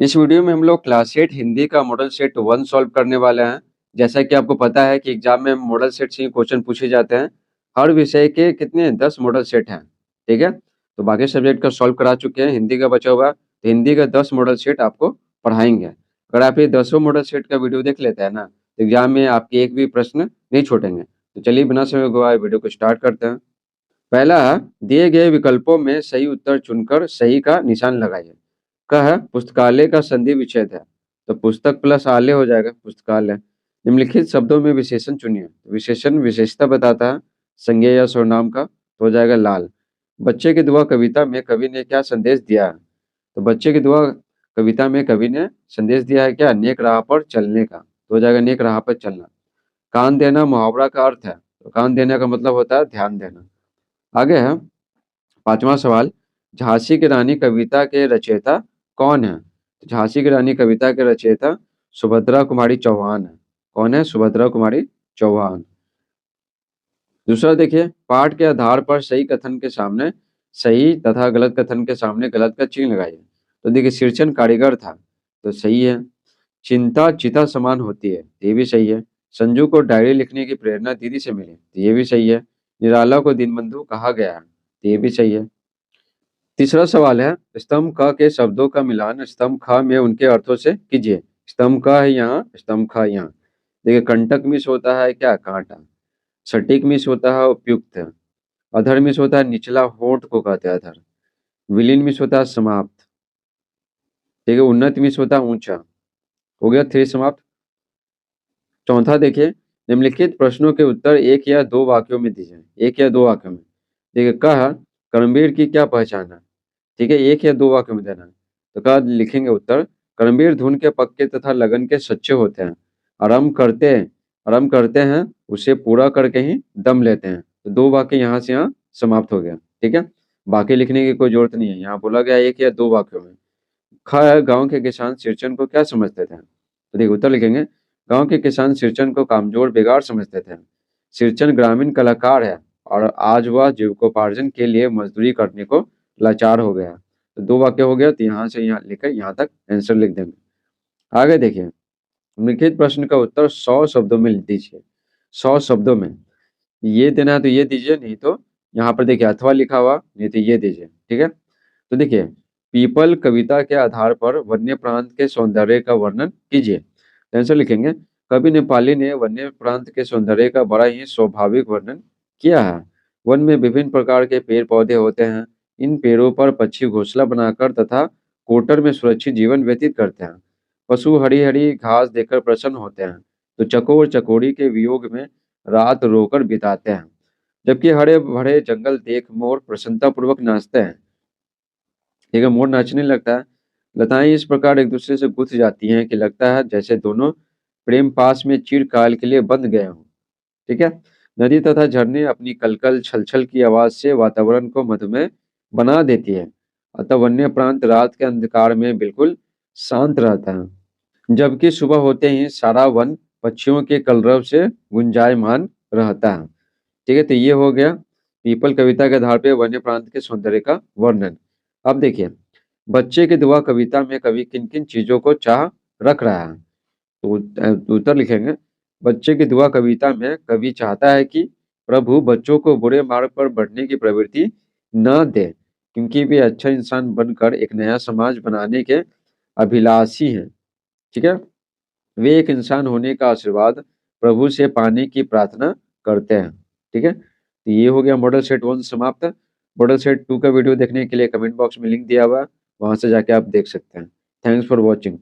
इस वीडियो में हम लोग क्लास 8 हिंदी का मॉडल सेट 1 सॉल्व करने वाले हैं। जैसा कि आपको पता है कि एग्जाम में मॉडल सेट से ही क्वेश्चन पूछे जाते हैं। हर विषय के कितने 10 मॉडल सेट हैं, ठीक है। तो बाकी सब्जेक्ट का सॉल्व करा चुके हैं, हिंदी का बचा हुआ है, तो हिंदी का 10 मॉडल सेट आपको पढ़ाएंगे। अगर आप ये 10 मॉडल सेट का वीडियो देख लेते हैं ना, तो एग्जाम में आपके एक भी प्रश्न नहीं छूटेंगे। तो चलिए बिना समय गवाए वीडियो को स्टार्ट करते हैं। पहला है, दिए गए विकल्पों में सही उत्तर चुनकर सही का निशान लगाइए। क है, पुस्तकालय का संधि विच्छेद है, तो पुस्तक प्लस आलय हो जाएगा पुस्तकालय। निम्नलिखित शब्दों में विशेषण चुनिए। विशेषण विशेषता बताता है, संज्ञा या सर्वनाम का, तो हो जाएगा लाल। बच्चे की दुआ कविता में कवि ने क्या संदेश दिया है? तो बच्चे की दुआ कविता में कवि ने संदेश दिया है क्या? नेक राह पर चलने का, तो हो जाएगा नेक राह पर चलना। कान देना मुहावरा का अर्थ है, तो कान देने का मतलब होता है ध्यान देना। आगे है पांचवा सवाल, झांसी की रानी कविता के रचयिता कौन है? तो झांसी की रानी कविता के रचयिता सुभद्रा कुमारी चौहान है। कौन है? सुभद्रा कुमारी चौहान। दूसरा देखिए, पाठ के आधार पर सही कथन के सामने सही तथा गलत कथन के सामने गलत का चिन्ह लगाइए। तो देखिए, शीर्षन कारीगर था, तो सही है। चिंता चिता समान होती है, ये भी सही है। संजू को डायरी लिखने की प्रेरणा दीदी से मिली, तो ये भी सही है। निराला को दीनबंधु कहा गया है, तो ये भी सही है। तीसरा सवाल है, स्तंभ क के शब्दों का मिलान स्तंभ ख में उनके अर्थों से कीजिए। स्तंभ क है यहाँ, स्तंभ ख यहाँ। देखिए, कंटक मिस होता है क्या? कांटा। सटीक मिस होता है उपयुक्त। अधर मिस होता है निचला होंठ को कहते हैं अधर। विलीन मिस होता है समाप्त। ठीक है, उन्नत मिस होता है ऊंचा। हो गया 3 समाप्त। चौथा देखिए, निम्नलिखित प्रश्नों के उत्तर एक या दो वाक्यों में दीजिए। एक या दो वाक्यों में। देखिए, कह कर्मवीर की क्या पहचान है? ठीक है, एक या दो वाक्य में देना है। तो क्या लिखेंगे उत्तर? कर्मवीर धुन के पक्के तथा लगन के सच्चे होते हैं। आरंभ करते हैं, उसे पूरा करके ही दम लेते हैं। तो दो वाक्य यहाँ से यहाँ समाप्त हो गया। ठीक है, बाकी लिखने की कोई जरूरत नहीं है, यहाँ बोला गया एक या दो वाक्यों में। ख है, गांव के किसान सिरचन को क्या समझते थे? तो देखिए उत्तर लिखेंगे, गांव के किसान सिरचन को कामजोर बेगार समझते थे। सिरचन ग्रामीण कलाकार है और आज वह जीविकोपार्जन के लिए मजदूरी करने को लाचार हो गया। तो दो वाक्य हो गया, तो यहाँ से यहाँ लेकर यहाँ तक आंसर लिख देंगे। आगे देखिए, लिखित प्रश्न का उत्तर 100 शब्दों में दीजिए। 100 शब्दों में ये देना है तो ये दीजिए, नहीं तो यहाँ पर देखिए अथवा लिखा हुआ, नहीं तो ये दीजिए। ठीक है, तो देखिए, पीपल कविता के आधार पर वन्य प्रांत के सौंदर्य का वर्णन कीजिए। आंसर लिखेंगे, कवि नेपाली ने वन्य प्रांत के सौंदर्य का बड़ा ही स्वाभाविक वर्णन किया है। वन में विभिन्न प्रकार के पेड़ पौधे होते हैं। इन पेड़ों पर पक्षी घोंसला बनाकर तथा कोटर में सुरक्षित जीवन व्यतीत करते हैं। पशु हरी हरी घास देखकर प्रसन्न होते हैं, तो चकोर चकोरी के वियोग में रात रोकर बिताते हैं। जबकि हरे भरे जंगल देख मोर प्रसन्नता पूर्वक नाचते हैं। ठीक है, मोर नाचने लगता है। लताएं इस प्रकार एक दूसरे से गुथ जाती हैं कि लगता है जैसे दोनों प्रेम पास में चिरकाल के लिए बंध गए हों। ठीक है, नदी तथा झरने अपनी कलकल छलछल की आवाज से वातावरण को मधुमेह बना देती है। अतः वन्य प्रांत रात के अंधकार में बिल्कुल शांत रहता है, जबकि सुबह होते ही सारा वन पक्षियों के कलरव से गुंजायमान रहता है। ठीक है, तो ये हो गया पीपल कविता के आधार पर वन्य प्रांत के सौंदर्य का वर्णन। अब देखिए, बच्चे की दुआ कविता में कवि किन किन चीजों को चाह रख रहा है? तो उत्तर लिखेंगे, बच्चे की दुआ कविता में कवि चाहता है कि प्रभु बच्चों को बुरे मार्ग पर बढ़ने की प्रवृत्ति न दे, क्योंकि वे अच्छा इंसान बनकर एक नया समाज बनाने के अभिलाषी हैं। ठीक है, वे एक इंसान होने का आशीर्वाद प्रभु से पाने की प्रार्थना करते हैं। ठीक है, तो ये हो गया मॉडल सेट 1 समाप्त। मॉडल सेट 2 का वीडियो देखने के लिए कमेंट बॉक्स में लिंक दिया हुआ है, वहां से जाके आप देख सकते हैं। Thanks for watching.